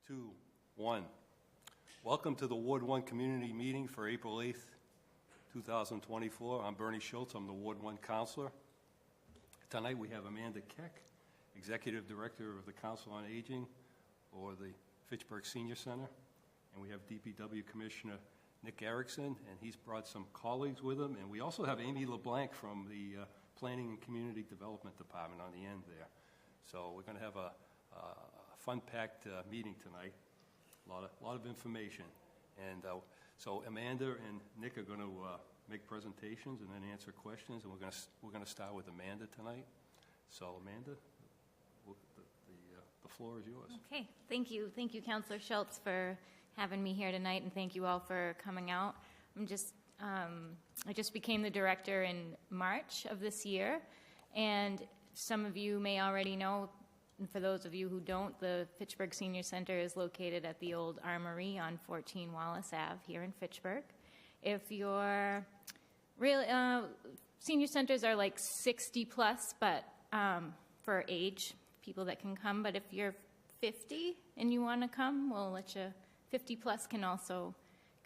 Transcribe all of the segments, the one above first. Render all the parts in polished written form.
2, 1. Welcome to the Ward 1 Community Meeting for April 8th, 2024. I'm Bernie Schultz. I'm the Ward 1 Counselor. Tonight we have Amanda Keck, Executive Director of the Council on Aging or the Fitchburg Senior Center. And we have DPW Commissioner Nick Erickson, and he's brought some colleagues with him. And we also have Amy LeBlanc from the Planning and Community Development Department on the end there. So we're going to have a fun-packed meeting tonight. A lot of information. And so Amanda and Nick are going to make presentations and then answer questions. And we're going to start with Amanda tonight. So Amanda, the floor is yours. Okay, thank you, Councilor Schultz, for having me here tonight, and thank you all for coming out. I just became the director in March of this year, and some of you may already know. And for those of you who don't, the Fitchburg Senior Center is located at the old Armory on 14 Wallace Ave here in Fitchburg. If you're senior centers are like 60 plus, but for age, people that can come. But if you're 50 and you want to come, we'll let you. 50 plus can also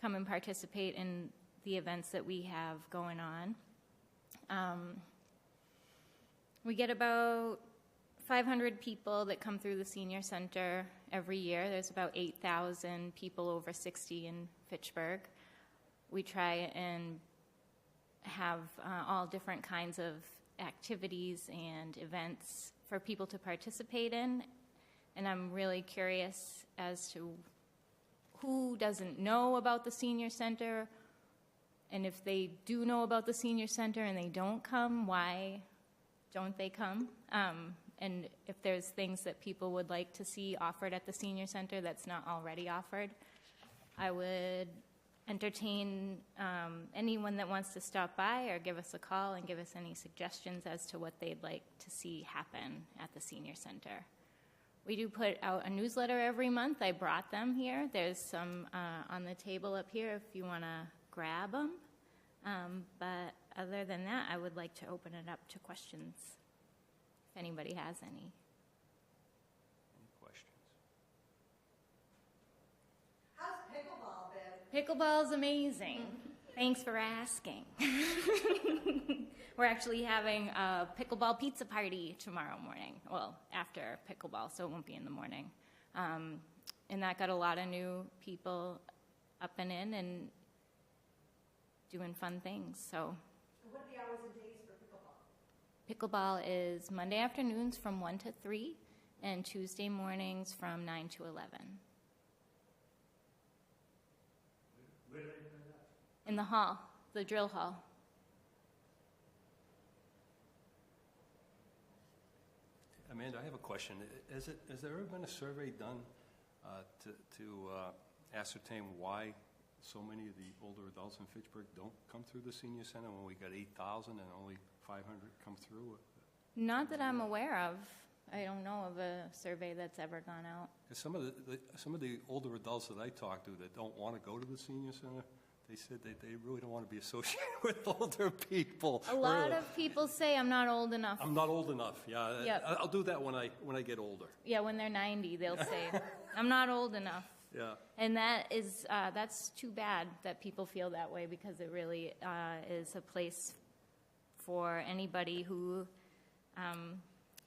come and participate in the events that we have going on. We get about 500 people that come through the senior center every year. There's about 8,000 people over 60 in Fitchburg. We try and have all different kinds of activities and events for people to participate in. And I'm really curious as to who doesn't know about the senior center, and if they do know about the senior center and they don't come, why don't they come? And if there's things that people would like to see offered at the senior center that's not already offered, I would entertain anyone that wants to stop by or give us a call and give us any suggestions as to what they'd like to see happen at the senior center. We do put out a newsletter every month. I brought them here. There's some on the table up here if you want to grab them. But other than that, I would like to open it up to questions, if anybody has any. Any questions? How's pickleball been? Pickleball's amazing. Thanks for asking. We're actually having a pickleball pizza party tomorrow morning. Well, after pickleball, so it won't be in the morning. And that got a lot of new people up and in and doing fun things. So. What are the hours and days for pickleball? Pickleball is Monday afternoons from 1 to 3 and Tuesday mornings from 9 to 11. Where do they play that? In the hall, the drill hall. Amanda, I have a question. Has there ever been a survey done to ascertain why so many of the older adults in Fitchburg don't come through the senior center when we got 8,000 and only 500 come through? Not that I'm aware of. I don't know of a survey that's ever gone out. Some of the older adults that I talk to that don't want to go to the senior center, they said that they really don't want to be associated with older people. A lot of people say I'm not old enough. I'm not old enough. Yeah, Yep. I'll do that when I get older. Yeah, when they're 90, they'll say I'm not old enough. Yeah. And that is that's too bad that people feel that way, because it really is a place for anybody who,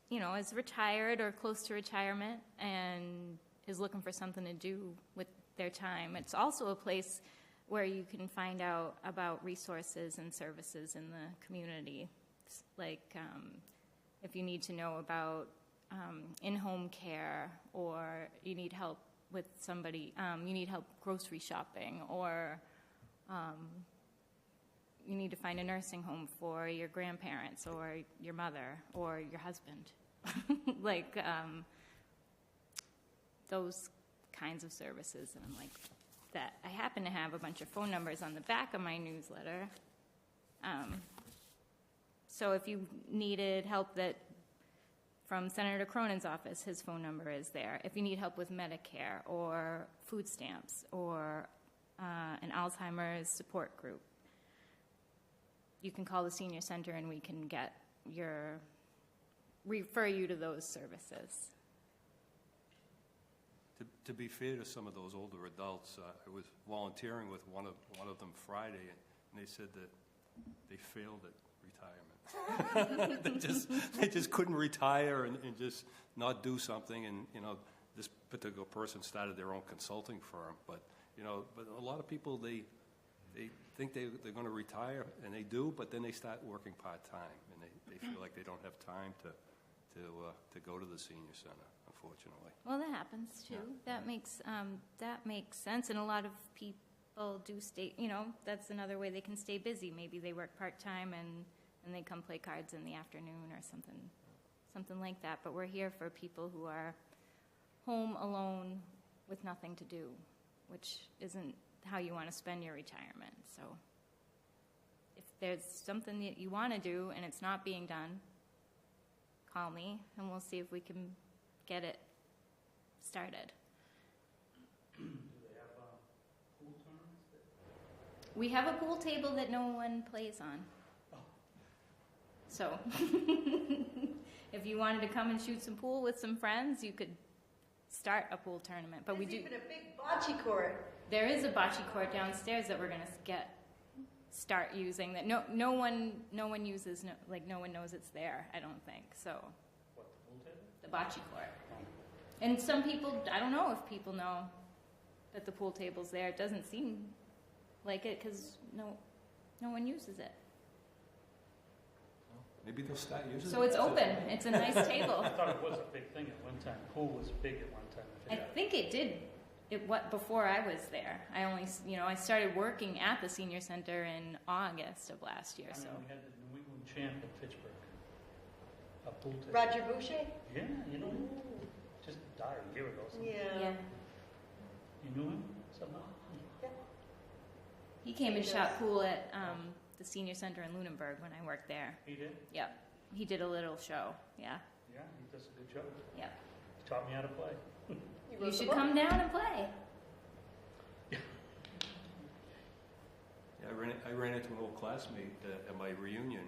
is retired or close to retirement and is looking for something to do with their time. It's also a place where you can find out about resources and services in the community. It's like if you need to know about in-home care, or you need help with somebody, you need help grocery shopping, or you need to find a nursing home for your grandparents or your mother or your husband. Like those kinds of services. And I'm like, that I happen to have a bunch of phone numbers on the back of my newsletter. So if you needed help from Senator Cronin's office, his phone number is there. If you need help with Medicare or food stamps or an Alzheimer's support group, you can call the senior center and we can refer you to those services. to be fair to some of those older adults, I was volunteering with one of them Friday, and they said that they failed at retirement. They just couldn't retire and just not do something, and, you know, this particular person started their own consulting firm, but, you know, but a lot of people, they think they're going to retire, and they do, but then they start working part-time, and they feel like they don't have time to go to the senior center, unfortunately. Well, that happens too. Yeah. That makes sense, and a lot of people do stay, you know, that's another way they can stay busy. Maybe they work part-time and they come play cards in the afternoon or something like that. But we're here for people who are home alone with nothing to do, which isn't how you want to spend your retirement. So if there's something that you want to do and it's not being done, call me and we'll see if we can get it started. Do they have pool tournaments? We have a pool table that no one plays on. Oh. So if you wanted to come and shoot some pool with some friends, you could start a pool tournament. But There's even a big bocce court. there is a bocce court downstairs that we're going to start using that no one uses, no one knows it's there, I don't think. So What, the pool table? the bocce court. And some people, I don't know if people know that the pool table's there. It doesn't seem like it because no one uses it. Maybe they'll start using it. So it's open. It's a nice table. I thought it was a big thing at one time. Pool was big at one time. I think it did. Before I was there. I started working at the senior center in August of last year. I So mean, we had the New England champ in Fitchburg. A pool table. Roger Boucher? Yeah, you know, just died a year ago. yeah, You knew him somehow? he came and shot pool at the senior center in Lunenburg when I worked there. He did? Yep, he did a little show. Yeah, Yeah, he does a good job. yep. He taught me how to play. You should come down and play. Yeah, I ran into an old classmate at my reunion.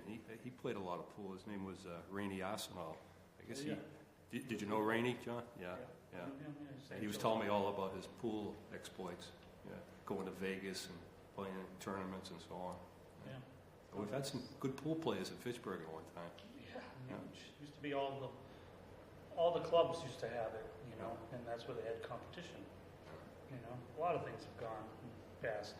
He played a lot of pool. His name was Rainey Arsenal. I guess Yeah. Did you know Rainey, John? Yeah. He was telling me all about his pool exploits. Yeah, going to Vegas and playing in tournaments and so on. Yeah. We've had some good pool players at Fitchburg at one time. Yeah, used to be all the clubs used to have it, you know, and that's where they had competition. You know, a lot of things have gone past.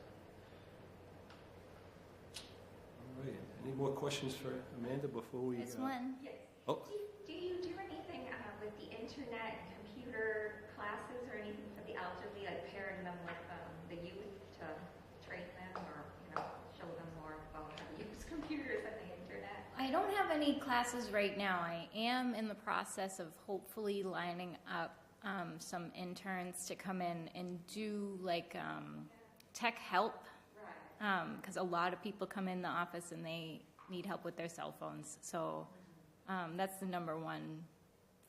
All right. Any more questions for Amanda before we? There's one. Yes. Oh. Do you do anything with the internet, computer classes, or anything for the elderly, like pairing them with the youth to train them, or show them more about how to use computers and the internet? I don't have any classes right now. I am in the process of hopefully lining up some interns to come in and do tech help. Right. Because a lot of people come in the office and they need help with their cell phones. So that's the number one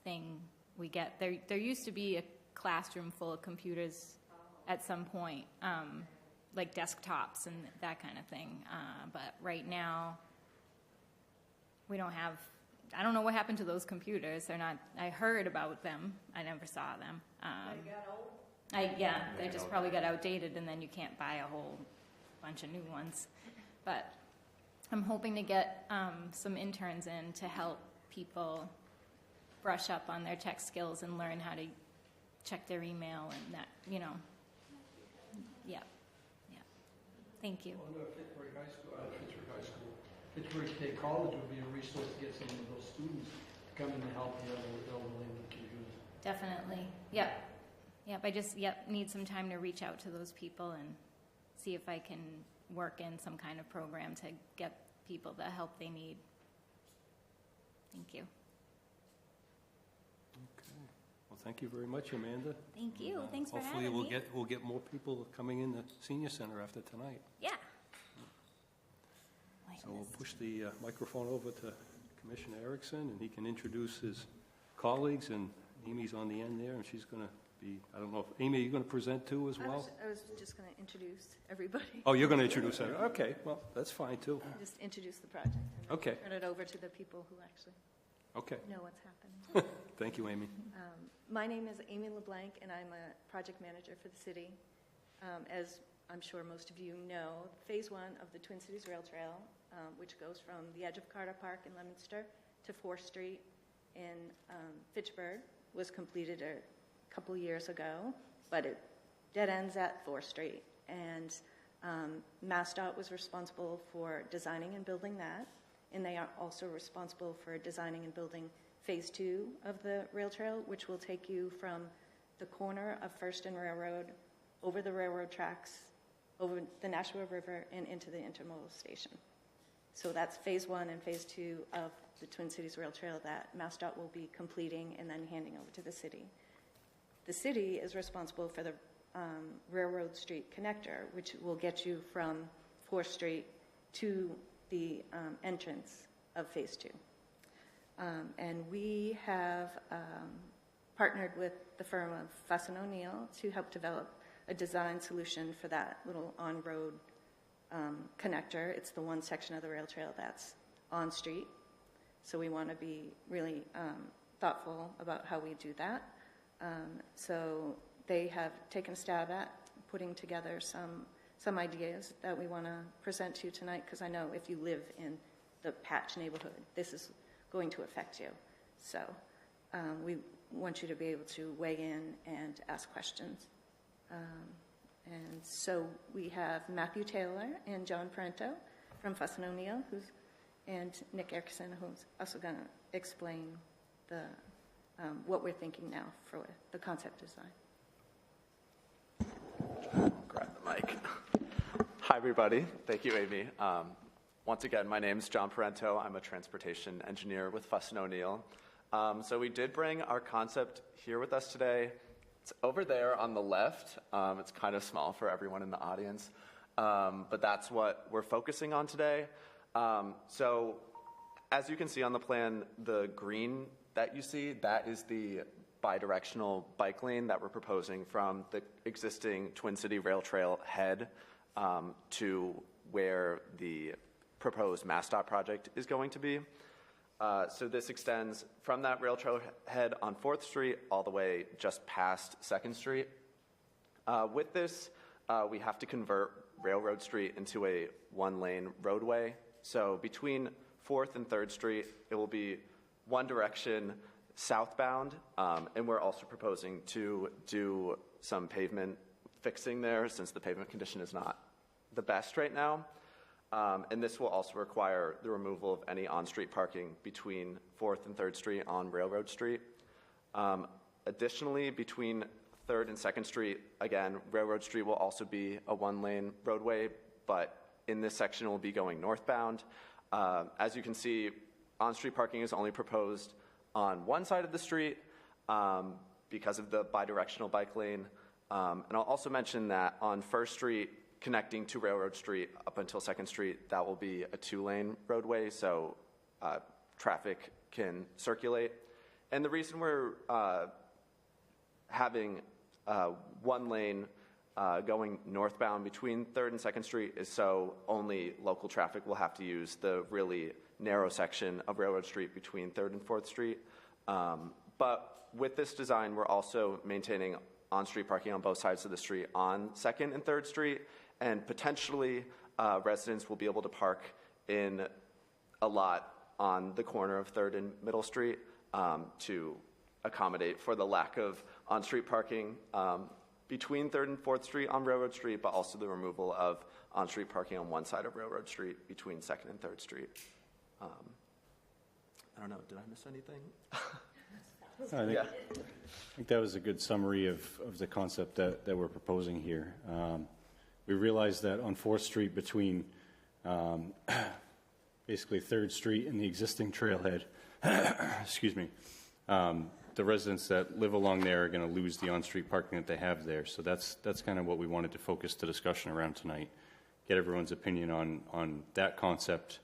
thing we get. There used to be a classroom full of computers at some point, like desktops and that kind of thing. But right now, we don't have, I don't know what happened to those computers. They're not, I heard about them. I never saw them. They got old? They just probably got outdated, and then you can't buy a whole bunch of new ones. But I'm hoping to get some interns in to help people brush up on their tech skills and learn how to check their email and that, Yeah. Thank you. Well, Fitchburg High School, Fitchburg State College would be a resource to get some of those students to come in to help the elderly with computers. Definitely. Yep. I just need some time to reach out to those people and see if I can work in some kind of program to get people the help they need. Thank you. Okay. Well, thank you very much, Amanda. Thank you. Thanks for having me. Hopefully we'll get more people coming in the senior center after tonight. Yeah. So we'll push the microphone over to Commissioner Erickson, and he can introduce his colleagues, and Amy's on the end there, and she's going to be, I don't know, if Amy, are you going to present too as well? I was just going to introduce everybody. Oh, you're going to introduce her? Okay, well, that's fine too. Just introduce the project. And then Okay. turn it over to the people who actually. Okay. know what's happening. Thank you, Amy. My name is Amy LeBlanc, and I'm a project manager for the city. As I'm sure most of you know, Phase 1 of the Twin Cities Rail Trail, which goes from the edge of Carter Park in Leominster to 4th Street in Fitchburg, was completed a couple years ago, but it dead ends at 4th Street. And MassDOT was responsible for designing and building that, and they are also responsible for designing and building Phase 2 of the rail trail, which will take you from the corner of First and Railroad over the railroad tracks, over the Nashua River, and into the intermodal station. So that's Phase 1 and Phase 2 of the Twin Cities Rail Trail that MassDOT will be completing and then handing over to the city. The city is responsible for the Railroad Street Connector, which will get you from 4th Street to the entrance of Phase 2. And we have partnered with the firm of Fuss & O'Neill to help develop a design solution for that little on-road connector. It's the one section of the rail trail that's on street. So we want to be really thoughtful about how we do that. So they have taken a stab at putting together some ideas that we want to present to you tonight, because I know if you live in the Patch neighborhood, this is going to affect you. So we want you to be able to weigh in and ask questions. And so we have Matthew Taylor and John Parento from Fuss & O'Neill, and Nick Erickson, who's also going to explain what we're thinking now for the concept design. Grab the mic. Hi, everybody. Thank you, Amy. Once again, my name is John Parento. I'm a transportation engineer with Fuss & O'Neill. So we did bring our concept here with us today. It's over there on the left. It's kind of small for everyone in the audience, but that's what we're focusing on today. So as you can see on the plan, the green that you see, that is the bidirectional bike lane that we're proposing from the existing Twin City Rail Trail head to where the proposed MassDOT project is going to be. So this extends from that rail trail head on 4th Street all the way just past 2nd Street. With this, we have to convert Railroad Street into a one-lane roadway. So between 4th and 3rd Street, it will be one direction southbound, and we're also proposing to do some pavement fixing there since the pavement condition is not the best right now. And this will also require the removal of any on-street parking between 4th and 3rd Street on Railroad Street. Additionally, between 3rd and 2nd Street, again, Railroad Street will also be a one-lane roadway, but in this section it will be going northbound. As you can see, on-street parking is only proposed on one side of the street because of the bidirectional bike lane. And I'll also mention that on 1st Street, connecting to Railroad Street up until 2nd Street, that will be a two-lane roadway, so traffic can circulate. And the reason we're having one lane going northbound between 3rd and 2nd Street is so only local traffic will have to use the really narrow section of Railroad Street between 3rd and 4th Street. But with this design, we're also maintaining on-street parking on both sides of the street on 2nd and 3rd Street, and potentially residents will be able to park in a lot on the corner of 3rd and Middle Street to accommodate for the lack of on-street parking between 3rd and 4th Street on Railroad Street, but also the removal of on-street parking on one side of Railroad Street between 2nd and 3rd Street. I don't know, did I miss anything? I think that was a good summary of the concept that we're proposing here. We realized that on 4th Street between basically 3rd Street and the existing trailhead, excuse me, the residents that live along there are going to lose the on-street parking that they have there. So that's kind of what we wanted to focus the discussion around tonight, get everyone's opinion on that concept,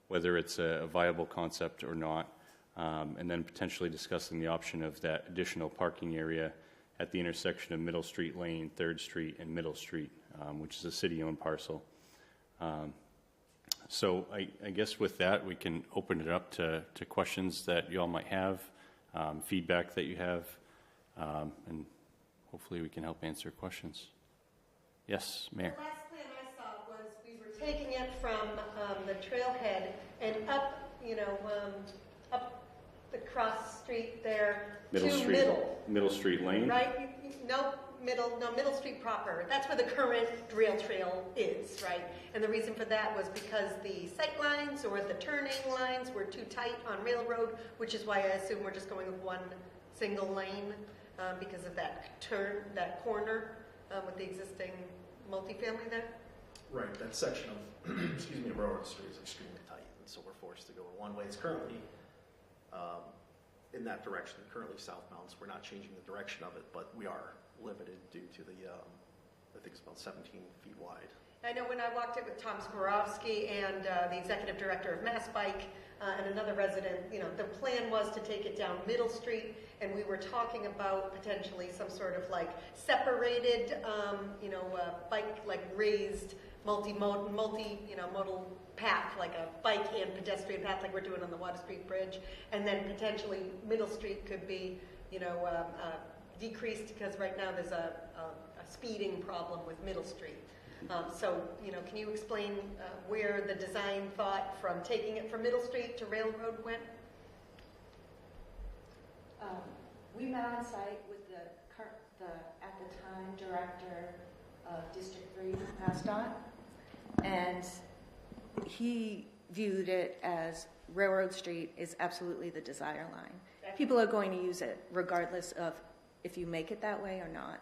whether it's a viable concept or not, and then potentially discussing the option of that additional parking area at the intersection of Middle Street Lane, 3rd Street, and Middle Street, which is a city-owned parcel. So I guess with that, we can open it up to questions that you all might have, feedback that you have, and hopefully we can help answer questions. Yes, Mayor. The last plan I saw was we were taking it from the trailhead and up, up the cross street there Middle to Street. Middle. Middle Street Lane? Right? No, Middle Street proper. That's where the current rail trail is, right? And the reason for that was because the sight lines or the turning lines were too tight on Railroad, which is why I assume we're just going with one single lane because of that corner with the existing multifamily there. Right, that section of, excuse me, Railroad Street is extremely tight, and so we're forced to go one way. It's currently in that direction, currently southbound, so we're not changing the direction of it, but we are limited due to the, I think it's about 17 feet wide. I know when I walked it with Tom Skorowski and the executive director of Mass Bike and another resident, the plan was to take it down Middle Street, and we were talking about potentially some sort of like separated, bike, like raised multi-modal path, like a bike and pedestrian path like we're doing on the Water Street Bridge, and then potentially Middle Street could be, decreased because right now there's a speeding problem with Middle Street. Can you explain where the design thought from taking it from Middle Street to Railroad went? We met on site with the at the time director of District 3, MassDOT, and he viewed it as Railroad Street is absolutely the desire line. People are going to use it regardless of if you make it that way or not.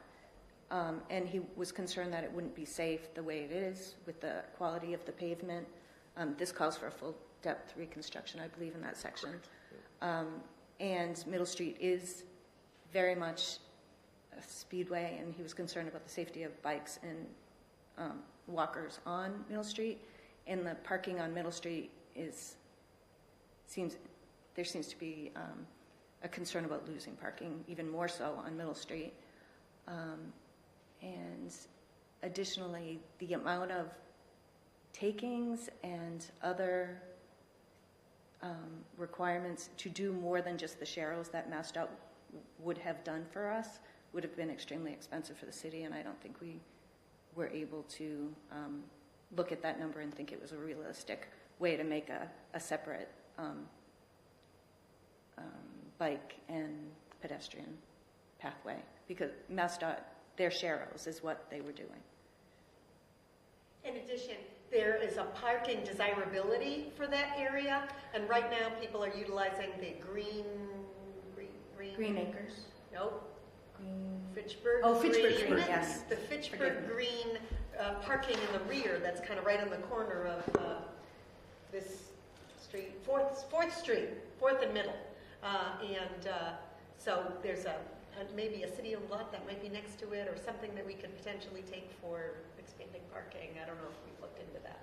And he was concerned that it wouldn't be safe the way it is with the quality of the pavement. This calls for a full depth reconstruction, I believe, in that section. And Middle Street is very much a speedway, and he was concerned about the safety of bikes and walkers on Middle Street. And the parking on Middle Street seems to be a concern about losing parking, even more so on Middle Street. And additionally, the amount of takings and other requirements to do more than just the sharrows that MassDOT would have done for us would have been extremely expensive for the city, and I don't think we were able to look at that number and think it was a realistic way to make a separate bike and pedestrian pathway, because MassDOT, their sharrows is what they were doing. In addition, there is a parking desirability for that area, and right now people are utilizing the Green Acres. Nope. Green. Fitchburg. Oh, Fitchburg Green. Green, yes. The Fitchburg Green parking in the rear that's kind of right on the corner of this street, 4th Street, 4th and Middle. So there's maybe a city-owned lot that might be next to it or something that we could potentially take for expanding parking. I don't know if we've looked into that.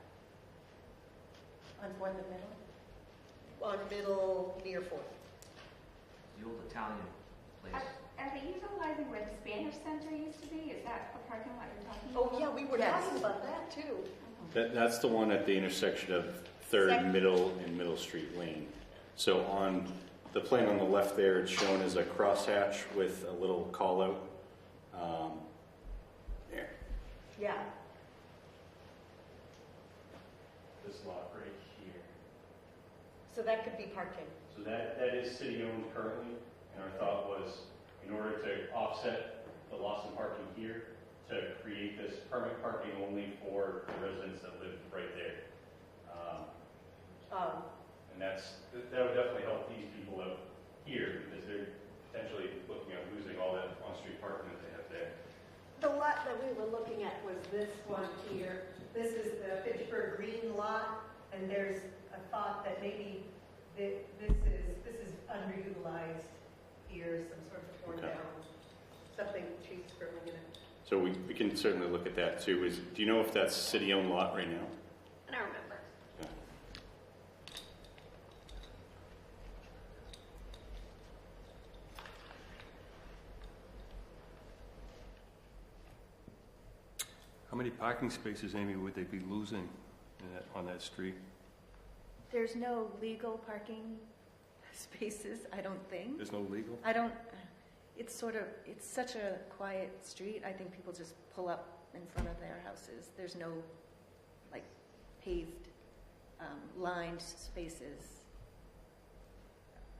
On 4th and Middle? On Middle, near 4th. The old Italian place. Are they utilizing where the Spanish Center used to be? Is that the parking lot you're talking Oh, about? yeah, we were talking about that, too. That's the one at the intersection of 3rd, Middle, and Middle Street Lane. So on the plan on the left there, it's shown as a crosshatch with a little call-out. There. Yeah. This lot right here. So that could be parking. So that is city-owned currently, and our thought was, in order to offset the loss in parking here, to create this permit parking only for the residents that live right there. And that would definitely help these people out here, because they're potentially looking at losing all that on-street parking that they have there. The lot that we were looking at was this one here. This is the Fitchburg Green lot, and there's a thought that maybe this is underutilized here, some sort of torn down, something trees growing in it. So we can certainly look at that too. Do you know if that's city-owned lot right now? I don't remember. Yeah. How many parking spaces, Amy, would they be losing? on that street? There's no legal parking spaces, I don't think. There's no legal? I don't, it's such a quiet street. I think people just pull up in front of their houses. There's no, like, paved, lined spaces.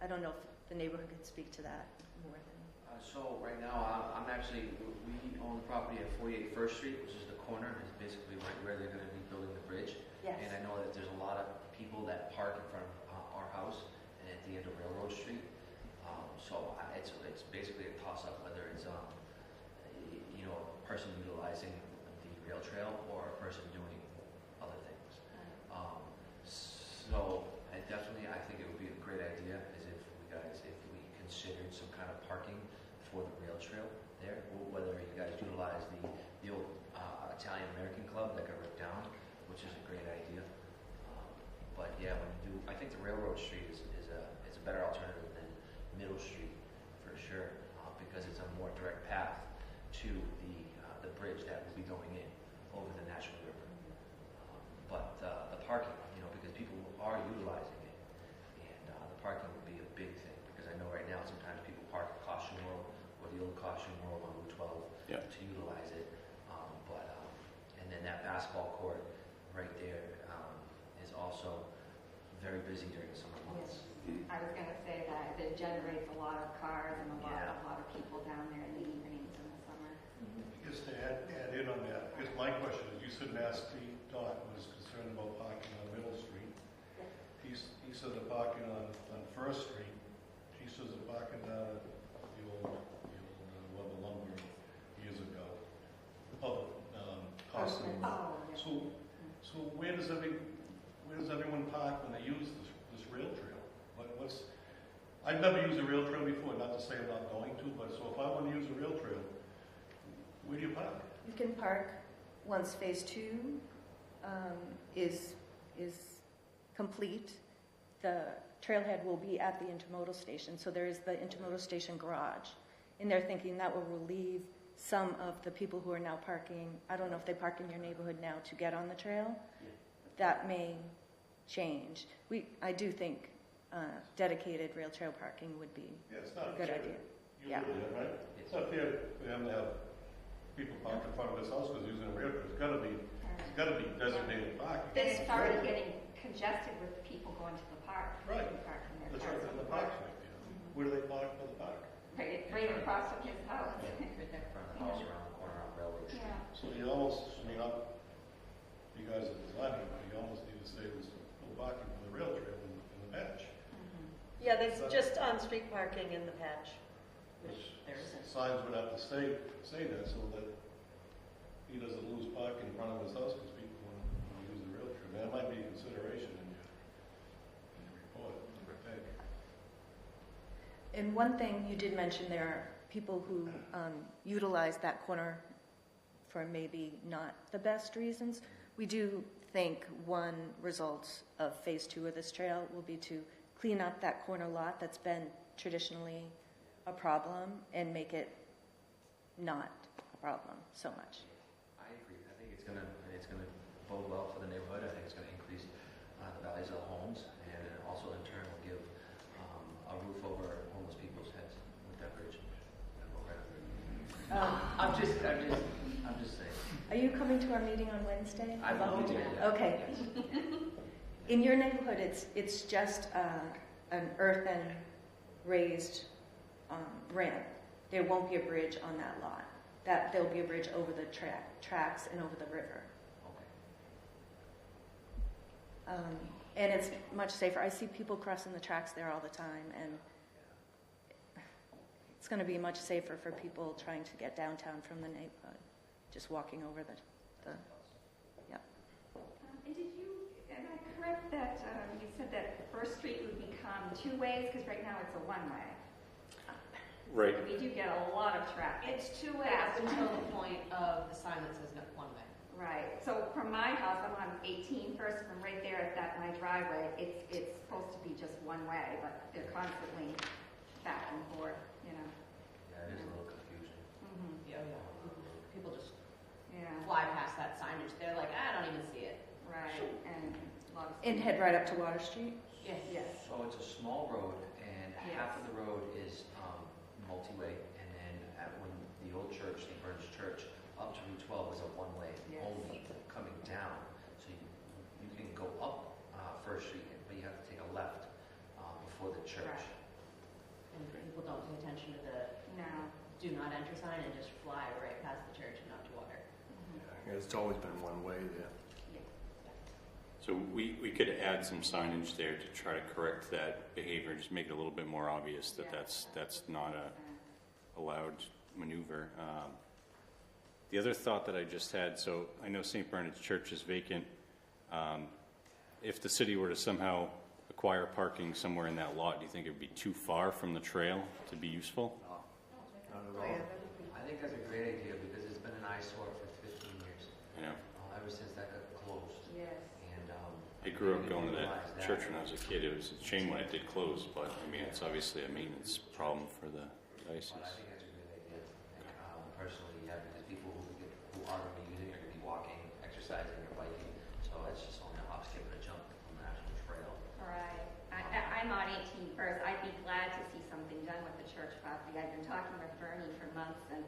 I don't know if the neighborhood could speak to that more than. So right now, I'm actually, we own the property at 48 First Street, which is the corner, is basically right where they're going to be building the bridge. Yes. And I know that there's a lot of people that park in front of our house and at the end of Railroad Street. So it's basically a toss-up whether it's a person utilizing the rail trail or a person doing other things. So I think it would be a great idea is if we considered some kind of parking for the rail trail there, whether you guys utilize the old Italian American Club that got ripped down, which is a great idea. But yeah, I think the Railroad Street is a better alternative than Middle Street for sure, because it's a more direct path to the bridge that will be going in over the Nashua River. But the parking, because people are utilizing it, and the parking would be a big thing, because I know right now sometimes people park at Caution World or the old Caution World on Route 12 to utilize it. And then that basketball court right there is also very busy during the summer months. I was going to say that it generates a lot of cars and a lot of people down there in the evenings in the summer. Just to add in on that, because my question is, you said Mass DOT was concerned about parking on Middle Street. He said the parking on First Street. She says the parking down at the old Weber Lumber years ago. Costco. So where does everyone park when they use this rail trail? I've never used a rail trail before, not to say I'm not going to, but so if I want to use a rail trail, where do you park? You can park once phase 2 is complete. The trailhead will be at the intermodal station, so there is the intermodal station garage. And they're thinking that will relieve some of the people who are now parking. I don't know if they park in your neighborhood now to get on the trail. That may change. I do think dedicated rail trail parking would be a good idea. You live there, right? It's not fair for them to have people park in front of this house because using a rail trail. It's got to be designated parking. Then it's already getting congested with people going to the park. Right. Parking their That's cars right, in in the park's right there. Where do they park for the park? Right across from his house. Right in front of the house around the corner on Railway Street. Yeah. So you almost, you guys are designing, but you almost need to say there's no parking for the rail trail in the patch. Yeah, there's just on-street parking in the patch. Which signs would have to say that so that he doesn't lose parking in front of his house because people want to use the rail trail. That might be a consideration in your report, I think. And one thing you did mention, there are people who utilize that corner for maybe not the best reasons. We do think one result of phase 2 of this trail will be to clean up that corner lot that's been traditionally a problem and make it not a problem so much. I agree. I think it's gonna bode well for the neighborhood. I think it's gonna increase the values of the homes, and also in turn will give a roof over homeless people's heads with that bridge. I'm just saying. Are you coming to our meeting on Wednesday? I will be. Okay. In your neighborhood, it's just an earthen raised ramp. There won't be a bridge on that lot. There'll be a bridge over the tracks and over the river. Okay. And it's much safer. I see people crossing the tracks there all the time, and it's going to be much safer for people trying to get downtown from the neighborhood, just walking over the Am I correct that you said that First Street would become 2 ways? Because right now it's a 1-way. Right. We do get a lot of traffic. It's 2 ways until the point of the sign that says 1 way. Right. So from my house, I'm on 18 First, from right there at my driveway, it's supposed to be just 1 way, but they're constantly back and forth, Yeah, it is a little confusing. Mm-hmm. Yeah. People just Yeah. fly past that signage. They're like, I don't even see it. Right. And And head right up to Water Street? Yes. Yes. So it's a small road, and Yes. half of the road is multi-way, and then when the old church, the Burns Church, up to Route 12 was a one-way Yes. only coming down. So you can go up First Street, but you have to take a left before the church. Right. And people don't pay attention to the No. do not enter sign and just fly right past the church and out to water. Yeah, it's always been one way there. So we could add some signage there to try to correct that behavior, just make it a little bit more obvious that that's not a allowed maneuver. The other thought that I just had, so I know St. Bernard's Church is vacant. If the city were to somehow acquire parking somewhere in that lot, do you think it would be too far from the trail to be useful? Not at all. I think that's a great idea because it's been an eyesore for 15 years. You know, Ever since that got closed. Yes. And I grew up going to realize that church when I was a kid. It was a shame when it did close, but I mean, it's obviously a maintenance problem for the diocese. But I think that's a great idea. Personally, yeah, because people who are going to be using it are going to be walking, exercising, or biking. So it's just only a hop, skip, and a jump from the actual trail. Right. I'm on 18 first. I'd be glad to see something done with the church property. I've been talking with Bernie for months, and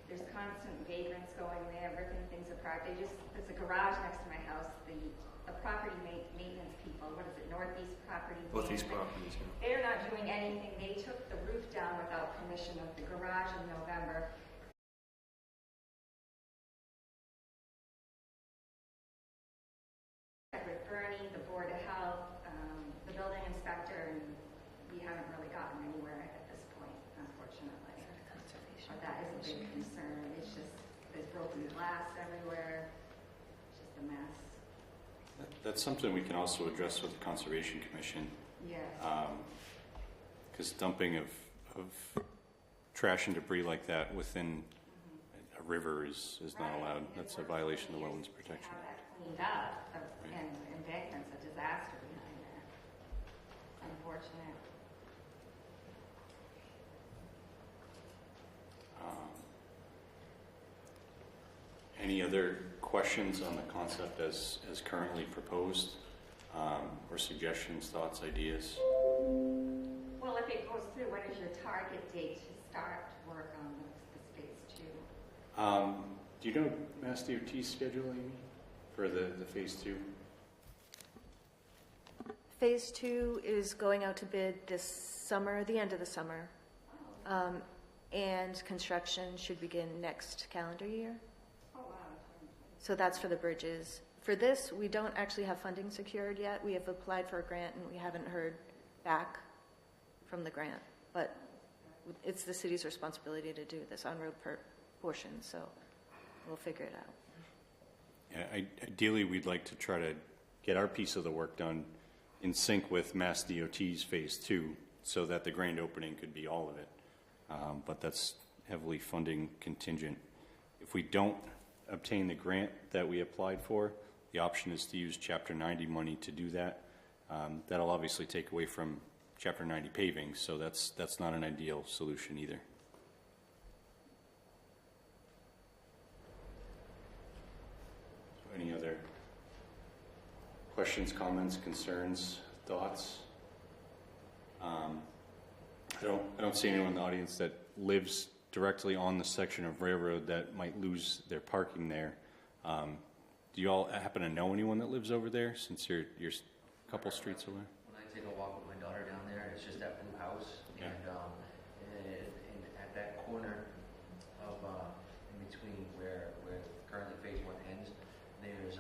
there's constant vagrants going there, ripping things apart. There's a garage next to my house. The property maintenance people, what is it, Northeast Property Northeast Management? properties, yeah. They're not doing anything. They took the roof down without permission of the garage in November. With Bernie, the Board of Health, the building inspector, and we haven't really gotten anywhere at this point, unfortunately. But that is a big concern. It's just, there's broken glass everywhere. It's just a mess. That's something we can also address with the Conservation Commission. Yes. Because dumping of trash and debris like that within a river is not allowed. That's a violation of the wetlands protection. How that cleaned up, and embankment's a disaster behind that. Unfortunate. Any other questions on the concept as currently proposed, or suggestions, thoughts, ideas? Well, if it goes through, what is your target date to start work on the phase 2? Do you know Mass DOT's schedule, Amy, for the phase 2? Phase 2 is going out to bid this summer, the end of the summer. And construction should begin next calendar year. Oh, wow. So that's for the bridges. For this, we don't actually have funding secured yet. We have applied for a grant and we haven't heard back from the grant. But it's the city's responsibility to do this on-road portion, so we'll figure it out. Yeah, ideally, we'd like to try to get our piece of the work done in sync with Mass DOT's phase 2 so that the grand opening could be all of it. But that's heavily funding contingent. If we don't obtain the grant that we applied for, the option is to use Chapter 90 money to do that. That'll obviously take away from Chapter 90 paving, so that's not an ideal solution either. So any other questions, comments, concerns, thoughts? I don't see anyone in the audience that lives directly on the section of railroad that might lose their parking there. Do you all happen to know anyone that lives over there, since you're a couple streets away? When I take a walk with my daughter down there, it's just that blue house, Yeah. and at that corner of in between where currently phase 1 ends, there's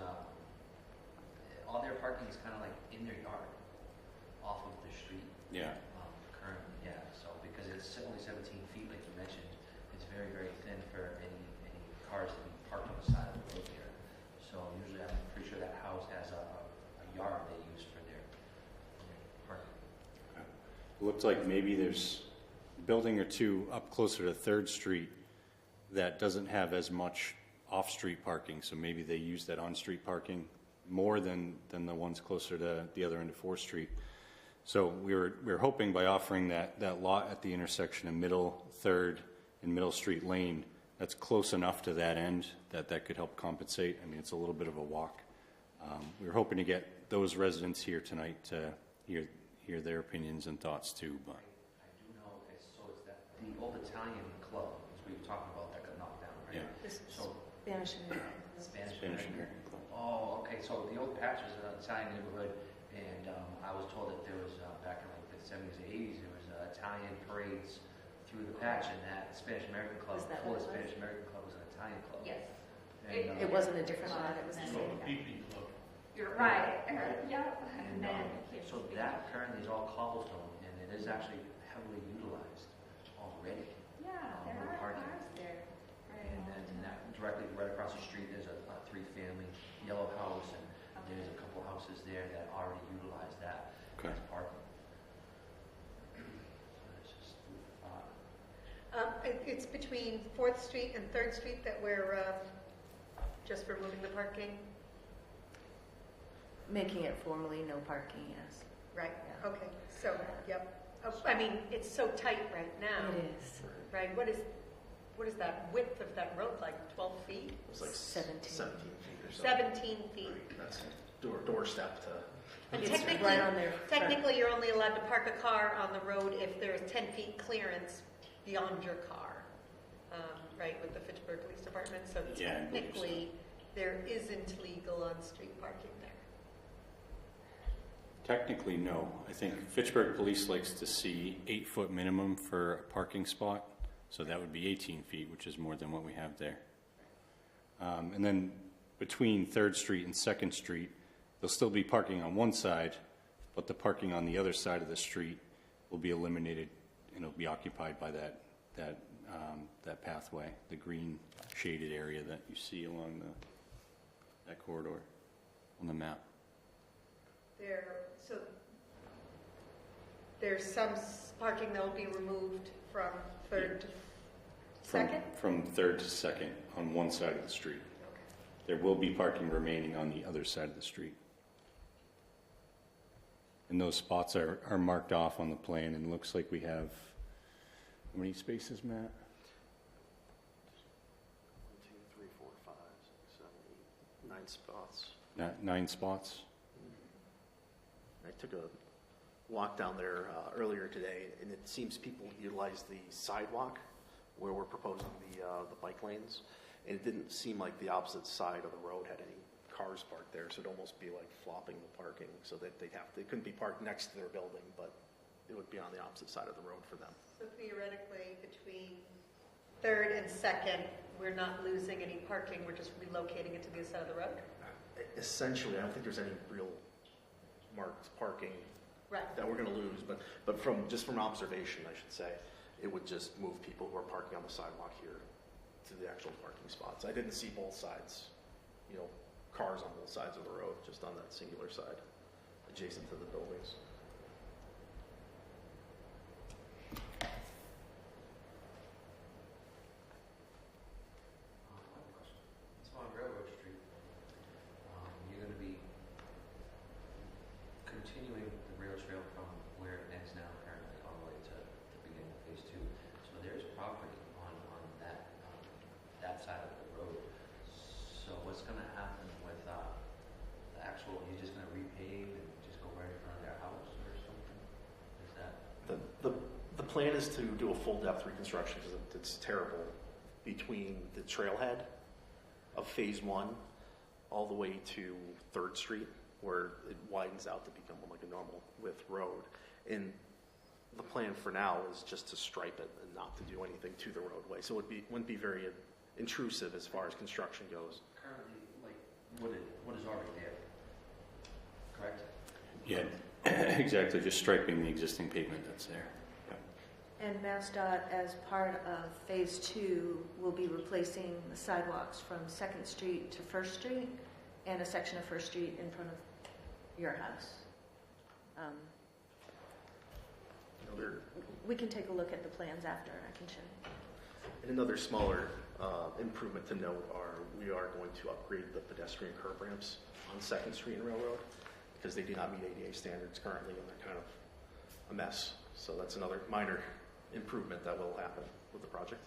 all their parking is kind of like in their yard, off of the street. Yeah. Currently, yeah. So because it's only 17 feet, like you mentioned, it's very, very thin for any cars to be parked on the side of the road here. So usually, I'm pretty sure that house has a yard they use for their parking. It looked like maybe there's a building or two up closer to 3rd Street that doesn't have as much off-street parking, so maybe they use that on-street parking more than the ones closer to the other end of 4th Street. So we were hoping by offering that lot at the intersection of Middle, 3rd, and Middle Street Lane, that's close enough to that end that could help compensate. I mean, it's a little bit of a walk. We were hoping to get those residents here tonight to hear their opinions and thoughts too, but. I do know, it's that the old Italian club, as we were talking about, that got knocked down, right? Yeah. This So, Spanish American. Spanish American American. Club. Oh, okay, so the old patch was an Italian neighborhood, and I was told that there was, back in like the 70s and 80s, there was Italian parades through the patch, and that Spanish American Club, Is that before what the it was? Spanish American Club was an Italian club. Yes. And, It wasn't a different lot, it was the So same. the PP Club. You're right. Yep. And so that currently is all cobblestone, and it is actually heavily utilized already. Yeah, there with are parking. cars there. Right. And then directly right across the street, there's a three-family yellow house, and there's a couple houses there that already utilize that Okay. as parking. So it's just food for thought. It's between 4th Street and 3rd Street that we're just removing the parking? Making it formally no parking, yes. Right, Yeah. okay, so, yep. I mean, it's so tight right now. It is. Right, what is that width of that road, like 12 feet? It was like 17. 17 feet or so. 17 feet. That's doorstep to. And It's technically, right on their front. technically, you're only allowed to park a car on the road if there's 10 feet clearance beyond your car, right, with the Fitchburg Police Department. So Yeah, I believe so. technically, there isn't legal on-street parking there. Technically, no. I think Fitchburg Police likes to see 8-foot minimum for a parking spot, so that would be 18 feet, which is more than what we have there. And then between 3rd Street and 2nd Street, there'll still be parking on one side, but the parking on the other side of the street will be eliminated, and it'll be occupied by that pathway, the green shaded area that you see along that corridor on the map. So there's some parking that will be removed from 3rd to 2nd? From 3rd to 2nd on one side of the street. There will be parking remaining on the other side of the street. And those spots are marked off on the plan, and it looks like we have, how many spaces, Matt? 1, 2, 3, 4, 5, 6, 7, 8, 9 spots. 9 spots? I took a walk down there earlier today, and it seems people utilize the sidewalk where we're proposing the bike lanes, and it didn't seem like the opposite side of the road had any cars parked there, so it'd almost be like flopping the parking, so that they couldn't be parked next to their building, but it would be on the opposite side of the road for them. So theoretically, between 3rd and 2nd, we're not losing any parking, we're just relocating it to the other side of the road? Essentially, I don't think there's any real marked parking Right. that we're going to lose, but from observation, I should say, it would just move people who are parking on the sidewalk here to the actual parking spots. I didn't see both sides, cars on both sides of the road, just on that singular side, adjacent to the buildings. One question. So on Railroad Street, you're going to be continuing the rail trail from where it ends now currently all the way to the beginning of phase 2. So there's property on that side of the road. So what's going to happen with the actual, you're just going to repave and just go right in front of their house or something? Is that? The plan is to do a full depth reconstruction because it's terrible between the trailhead of phase 1 all the way to 3rd Street, where it widens out to become like a normal width road. And the plan for now is just to stripe it and not to do anything to the roadway. So wouldn't be very intrusive as far as construction goes. Currently, like what is already there, correct? Yeah, exactly, just striping the existing pavement that's there. And MassDOT, as part of Phase 2, will be replacing the sidewalks from 2nd Street to 1st Street and a section of 1st Street in front of your house. We can take a look at the plans after, I can show you. And another smaller improvement to note we are going to upgrade the pedestrian curb ramps on 2nd Street and Railroad because they do not meet ADA standards currently, and they're kind of a mess. So that's another minor improvement that will happen with the project.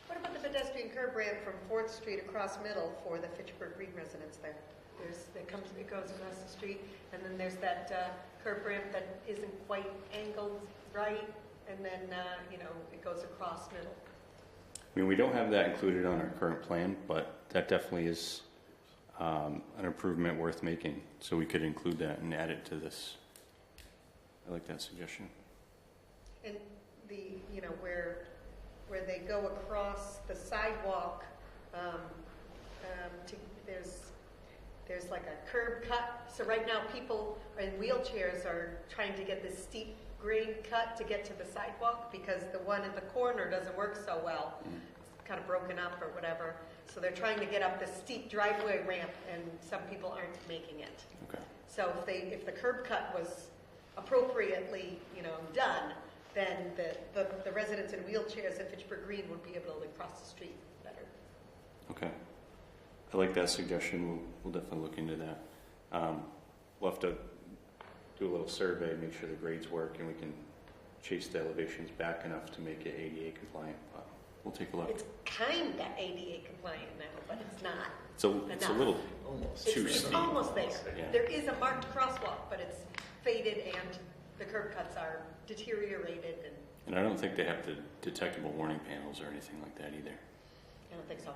What about the pedestrian curb ramp from 4th Street across Middle for the Fitchburg Green residents there? it goes across the street, and then there's that curb ramp that isn't quite angled right, and then, it goes across middle. I mean, we don't have that included on our current plan, but that definitely is an improvement worth making. So we could include that and add it to this. I like that suggestion. And where they go across the sidewalk, there's like a curb cut. So right now, people in wheelchairs are trying to get this steep grade cut to get to the sidewalk because the one at the corner doesn't work so well. It's kind of broken up or whatever. So they're trying to get up this steep driveway ramp, and some people aren't making it. Okay. So if the curb cut was appropriately, done, then the residents in wheelchairs at Fitchburg Green would be able to cross the street better. Okay. I like that suggestion. We'll definitely look into that. We'll have to do a little survey, make sure the grades work, and we can chase the elevations back enough to make it ADA compliant. But we'll take a look. It's kind of ADA compliant now, but it's not. It's a little Almost. too It's steep. almost there. Yeah. There is a marked crosswalk, but it's faded and the curb cuts are deteriorated, and And I don't think they have the detectable warning panels or anything like that either. I don't think so.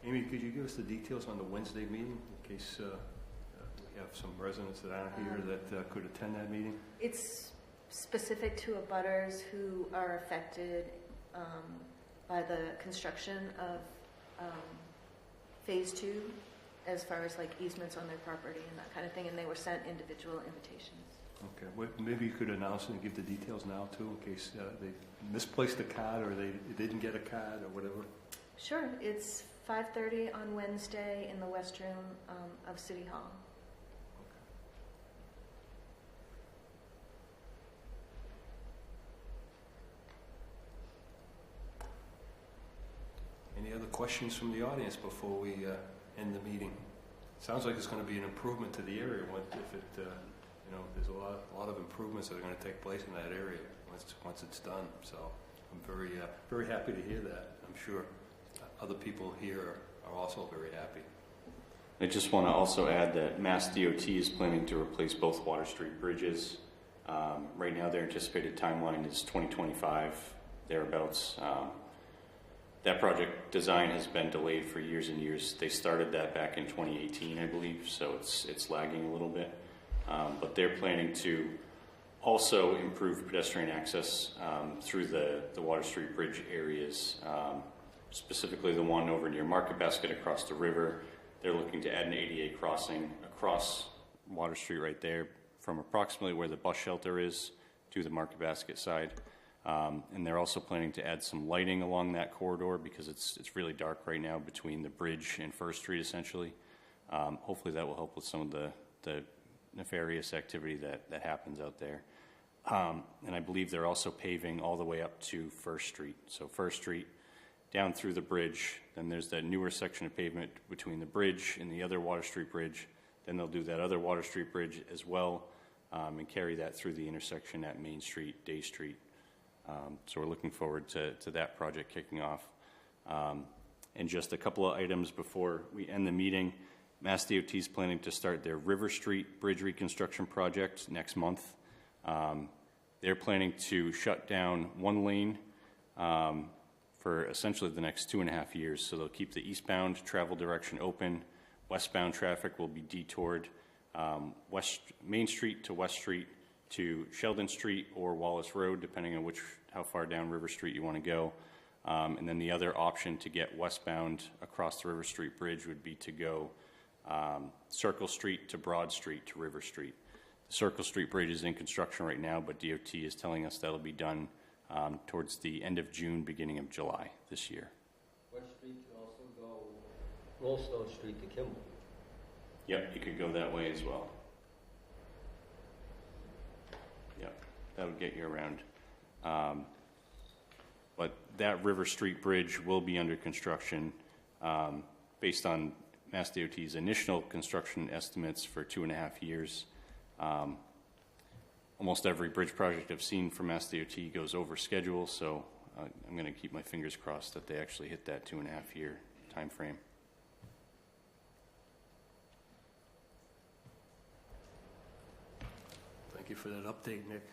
Amy, could you give us the details on the Wednesday meeting in case we have some residents that aren't here that could attend that meeting? It's specific to abutters who are affected by the construction of Phase 2, as far as like easements on their property and that kind of thing, and they were sent individual invitations. Okay, maybe you could announce it and give the details now too, in case they misplaced a card or they didn't get a card or whatever. Sure, it's 5:30 on Wednesday in the West Room of City Hall. Any other questions from the audience before we end the meeting? Sounds like it's going to be an improvement to the area. There's a lot of improvements that are going to take place in that area once it's done. So I'm very very happy to hear that. I'm sure other people here are also very happy. I just want to also add that Mass DOT is planning to replace both Water Street bridges. Right now, their anticipated timeline is 2025, thereabouts. That project design has been delayed for years and years. They started that back in 2018, I believe, so it's lagging a little bit. But they're planning to also improve pedestrian access through the Water Street Bridge areas, specifically the one over near Market Basket across the river. They're looking to add an ADA crossing across Water Street right there from approximately where the bus shelter is to the Market Basket side. And they're also planning to add some lighting along that corridor because it's really dark right now between the bridge and First Street, essentially. Hopefully that will help with some of the nefarious activity that happens out there. And I believe they're also paving all the way up to First Street. So First Street down through the bridge, then there's that newer section of pavement between the bridge and the other Water Street Bridge. Then they'll do that other Water Street Bridge as well and carry that through the intersection at Main Street, Day Street. So we're looking forward to that project kicking off. And just a couple of items before we end the meeting. Mass DOT is planning to start their River Street Bridge reconstruction project next month. They're planning to shut down one lane for essentially the next 2.5 years. So they'll keep the eastbound travel direction open. Westbound traffic will be detoured Main Street to West Street to Sheldon Street or Wallace Road, depending on how far down River Street you want to go. And then the other option to get westbound across the River Street Bridge would be to go Circle Street to Broad Street to River Street. The Circle Street Bridge is in construction right now, but DOT is telling us that'll be done towards the end of June, beginning of July this year. West Street can also go Rollstone Street to Kimball. Yep, you could go that way as well. Yep, that would get you around. But that River Street Bridge will be under construction based on Mass DOT's initial construction estimates for 2.5 years. almost every bridge project I've seen from Mass DOT goes over schedule, so I'm going to keep my fingers crossed that they actually hit that 2.5-year time frame. Thank you for that update, Nick.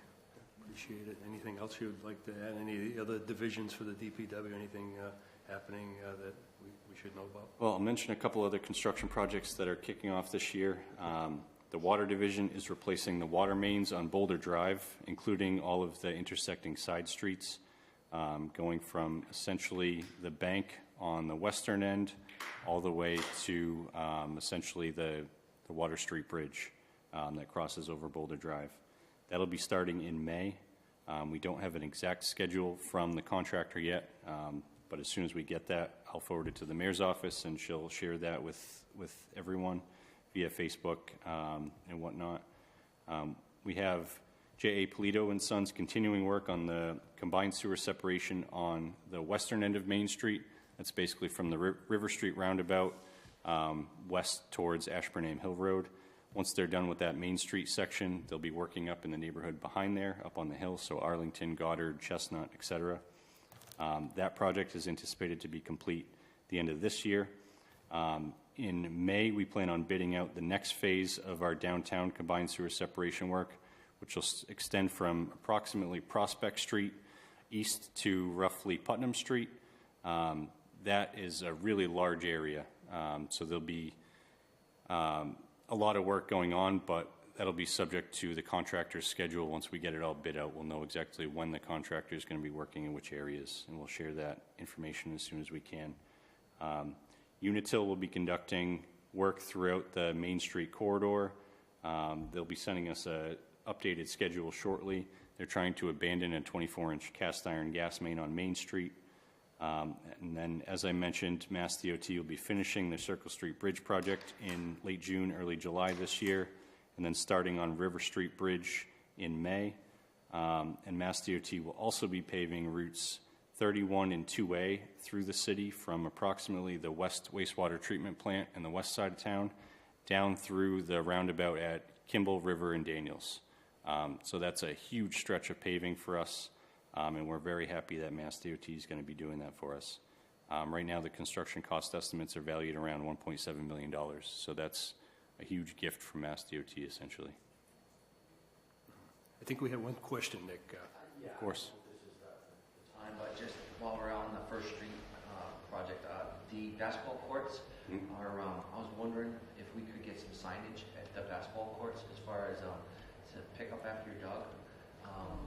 Appreciate it. Anything else you'd like to add? Any other divisions for the DPW? Anything happening that we should know about? Well, I'll mention a couple other construction projects that are kicking off this year. The Water Division is replacing the water mains on Boulder Drive, including all of the intersecting side streets, going from essentially the bank on the western end all the way to essentially the Water Street Bridge that crosses over Boulder Drive. That'll be starting in May. We don't have an exact schedule from the contractor yet, but as soon as we get that, I'll forward it to the mayor's office, and she'll share that with everyone via Facebook and whatnot. We have J.A. Polito and Sons continuing work on the combined sewer separation on the western end of Main Street. That's basically from the River Street roundabout west towards Ashburnham Hill Road. Once they're done with that Main Street section, they'll be working up in the neighborhood behind there, up on the hill, so Arlington, Goddard, Chestnut, etc. That project is anticipated to be complete the end of this year. In May, we plan on bidding out the next phase of our downtown combined sewer separation work, which will extend from approximately Prospect Street east to roughly Putnam Street. That is a really large area, so there'll be a lot of work going on, but that'll be subject to the contractor's schedule. Once we get it all bid out, we'll know exactly when the contractor is going to be working in which areas, and we'll share that information as soon as we can. Unitil will be conducting work throughout the Main Street corridor. They'll be sending us an updated schedule shortly. They're trying to abandon a 24-inch cast iron gas main on Main Street. And then, as I mentioned, Mass DOT will be finishing the Circle Street Bridge project in late June, early July this year, and then starting on River Street Bridge in May. And Mass DOT will also be paving routes 31 and 2A through the city from approximately the west wastewater treatment plant in the west side of town down through the roundabout at Kimball, River, and Daniels. So that's a huge stretch of paving for us. And we're very happy that Mass DOT is going to be doing that for us. Right now, the construction cost estimates are valued around $1.7 million. So that's a huge gift from Mass DOT, essentially. I think we have one question, Nick. Yeah, of course. This is the time, but just while we're on the First Street project, the basketball courts are, I was wondering if we could get some signage at the basketball courts as far as to pick up after your dog.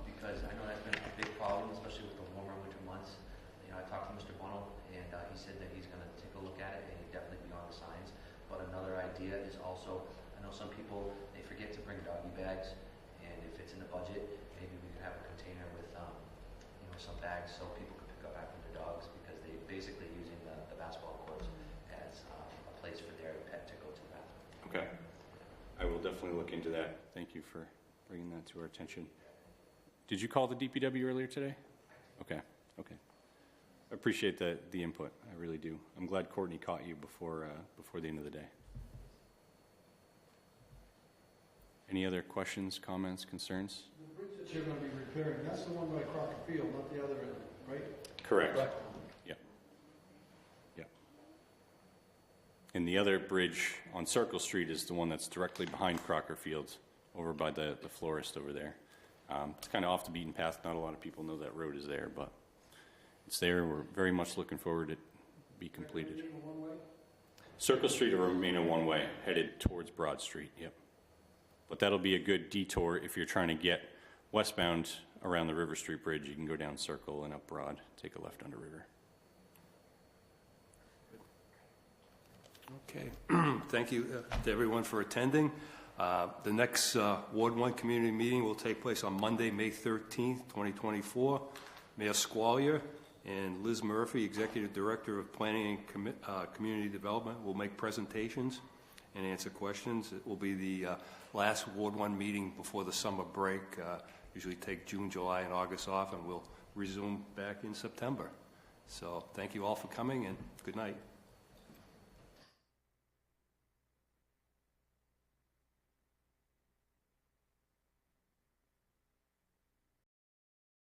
Because I know that's been a big problem, especially with the warmer winter months. You know, I talked to Mr. Bunnell, and he said that he's going to take a look at it, and he'd definitely be on the signs. But another idea is also, I know some people, they forget to bring doggy bags, and if it's in the budget, maybe we could have a container with, some bags so people can pick up after their dogs, because they're basically using the basketball courts as a place for their pet to go to the bathroom. Okay. I will definitely look into that. Thank you for bringing that to our attention. Did you call the DPW earlier today? Okay. I appreciate the input. I really do. I'm glad Courtney caught you before the end of the day. Any other questions, comments, concerns? The bridge that you're going to be repairing, that's the one by Crocker Field, not the other end, right? Correct. Yep. And the other bridge on Circle Street is the one that's directly behind Crocker Fields, over by the florist over there. It's kind of off the beaten path. Not a lot of people know that road is there, but it's there. We're very much looking forward to it be completed. Circle Street will remain a one-way, headed towards Broad Street, yep. But that'll be a good detour if you're trying to get westbound around the River Street Bridge. You can go down Circle and up Broad, take a left under River. Okay. Thank you to everyone for attending. The next Ward 1 community meeting will take place on Monday, May 13th, 2024. Mayor Squalier and Liz Murphy, Executive Director of Planning and Community Development, will make presentations and answer questions. It will be the last Ward 1 meeting before the summer break. Usually take June, July, and August off, and we'll resume back in September. So thank you all for coming, and good night.